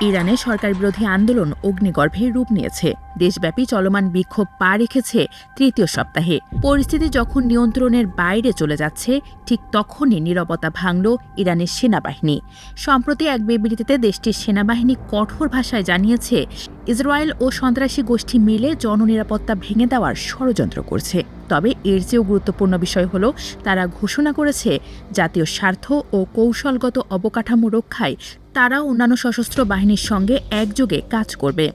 ইরানে সরকারবিরোধী আন্দোলন অগ্নিগর্ভে রূপ নিয়েছে। দেশব্যাপী চলমান বিক্ষোভ পা রেখেছে তৃতীয় সপ্তাহে। পরিস্থিতি যখন নিয়ন্ত্রণের বাইরে চলে যাচ্ছে, ঠিক তখনই নীরবতা ভাঙল ইরানের সেনাবাহিনী। সম্প্রতি এক বিবৃতিতে দেশটির সেনাবাহিনী কঠোর ভাষায় জানিয়েছে, ইসরায়েল ও সন্ত্রাসী গোষ্ঠী মিলে জননিরাপত্তা ভেঙে দেওয়ার ষড়যন্ত্র করছে। তবে এর চেয়েও গুরুত্বপূর্ণ বিষয় হল, তারা ঘোষণা করেছে জাতীয় স্বার্থ ও কৌশলগত অবকাঠামো রক্ষায় তারা অন্যান্য সশস্ত্র বাহিনীর সঙ্গে একযোগে কাজ করবে।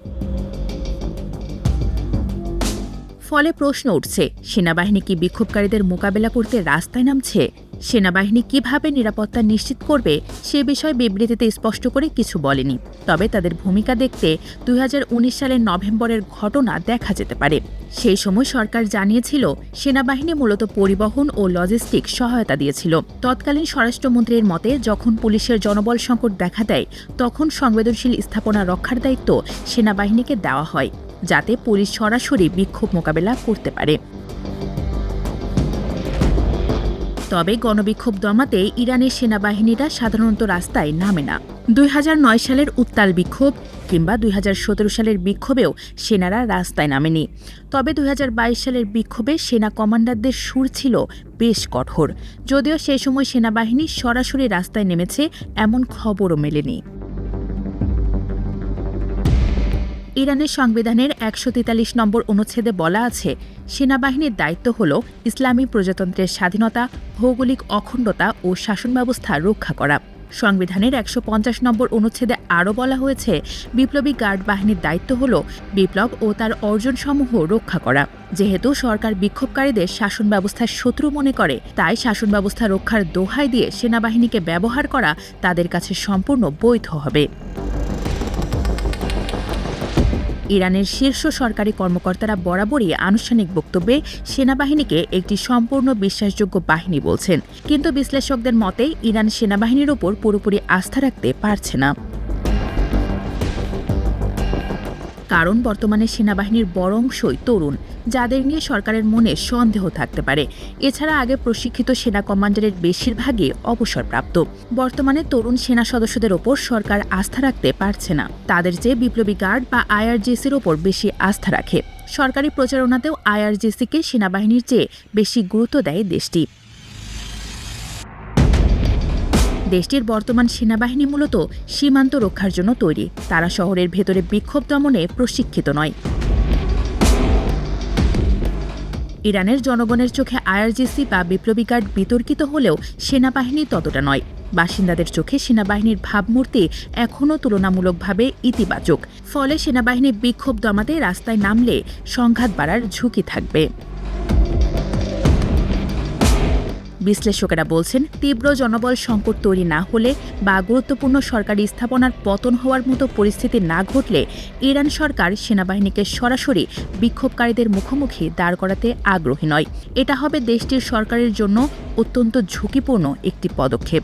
ফলে প্রশ্ন উঠছে, সেনাবাহিনী কি বিক্ষোভকারীদের মোকাবেলা করতে রাস্তায় নামছে? সেনাবাহিনী কিভাবে নিরাপত্তা নিশ্চিত করবে সে বিষয়ে বিবৃতিতে স্পষ্ট করে কিছু বলেনি। তবে তাদের ভূমিকা দেখতে ২০১৯ সালের নভেম্বরের ঘটনা দেখা যেতে পারে। সেই সময় সরকার জানিয়েছিল, সেনাবাহিনী মূলত পরিবহন ও লজিস্টিক সহায়তা দিয়েছিল। তৎকালীন স্বরাষ্ট্রমন্ত্রীর মতে, যখন পুলিশের জনবল সংকট দেখা দেয়, তখন সংবেদনশীল স্থাপনা রক্ষার দায়িত্ব সেনাবাহিনীকে দেওয়া হয়, যাতে পুলিশ সরাসরি বিক্ষোভ মোকাবেলা করতে পারে। তবে গণবিক্ষোভ দমাতে ইরানের সেনাবাহিনীরা সাধারণত রাস্তায় নামে না। ২০০৯ সালের উত্তাল বিক্ষোভ কিংবা ২০১৭ সালের বিক্ষোভেও সেনারা রাস্তায় নামেনি। তবে ২০২২ সালের বিক্ষোভে সেনা কমান্ডারদের সুর ছিল বেশ কঠোর। যদিও সেই সময় সেনাবাহিনী সরাসরি রাস্তায় নেমেছে এমন খবরও মেলেনি। ইরানের সংবিধানের ১৪৩ নম্বর অনুচ্ছেদে বলা আছে, সেনাবাহিনীর দায়িত্ব হল ইসলামী প্রজাতন্ত্রের স্বাধীনতা, ভৌগোলিক অখণ্ডতা ও শাসন ব্যবস্থা রক্ষা করা। সংবিধানের ১৫০ নম্বর অনুচ্ছেদে আরও বলা হয়েছে, বিপ্লবী গার্ড বাহিনীর দায়িত্ব হল বিপ্লব ও তার অর্জনসমূহ রক্ষা করা। যেহেতু সরকার বিক্ষোভকারীদের শাসন ব্যবস্থার শত্রু মনে করে, তাই শাসন ব্যবস্থা রক্ষার দোহাই দিয়ে সেনাবাহিনীকে ব্যবহার করা তাদের কাছে সম্পূর্ণ বৈধ হবে। ইরানের শীর্ষ সরকারি কর্মকর্তারা বরাবরই আনুষ্ঠানিক বক্তব্যে সেনাবাহিনীকে একটি সম্পূর্ণ বিশ্বাসযোগ্য বাহিনী বলছেন। কিন্তু বিশ্লেষকদের মতে, ইরান সেনাবাহিনীর ওপর পুরোপুরি আস্থা রাখতে পারছে না। কারণ বর্তমানে সেনাবাহিনীর বড় অংশই তরুণ, যাদের নিয়ে সরকারের মনে সন্দেহ থাকতে পারে। এছাড়া আগে প্রশিক্ষিত সেনা কমান্ডারের বেশিরভাগই অবসরপ্রাপ্ত। বর্তমানে তরুণ সেনা সদস্যদের ওপর সরকার আস্থা রাখতে পারছে না। তাদের চেয়ে বিপ্লবী গার্ড বা আইআরজিসির ওপর বেশি আস্থা রাখে। সরকারি প্রচারণাতেও আইআরজিসিকে সেনাবাহিনীর চেয়ে বেশি গুরুত্ব দেয় দেশটি। দেশটির বর্তমান সেনাবাহিনী মূলত সীমান্ত রক্ষার জন্য তৈরি। তারা শহরের ভেতরে বিক্ষোভ দমনে প্রশিক্ষিত নয়। ইরানের জনগণের চোখে আইআরজিসি বা বিপ্লবী গার্ড বিতর্কিত হলেও সেনাবাহিনী ততটা নয়। বাসিন্দাদের চোখে সেনাবাহিনীর ভাবমূর্তি এখনও তুলনামূলকভাবে ইতিবাচক। ফলে সেনাবাহিনী বিক্ষোভ দমাতে রাস্তায় নামলে সংঘাত বাড়ার ঝুঁকি থাকবে। বিশ্লেষকেরা বলছেন, তীব্র জনবল সংকট তৈরি না হলে বা গুরুত্বপূর্ণ সরকারি স্থাপনার পতন হওয়ার মতো পরিস্থিতি না ঘটলে ইরান সরকার সেনাবাহিনীকে সরাসরি বিক্ষোভকারীদের মুখোমুখি দাঁড় করাতে আগ্রহী নয়। এটা হবে দেশটির সরকারের জন্য অত্যন্ত ঝুঁকিপূর্ণ একটি পদক্ষেপ।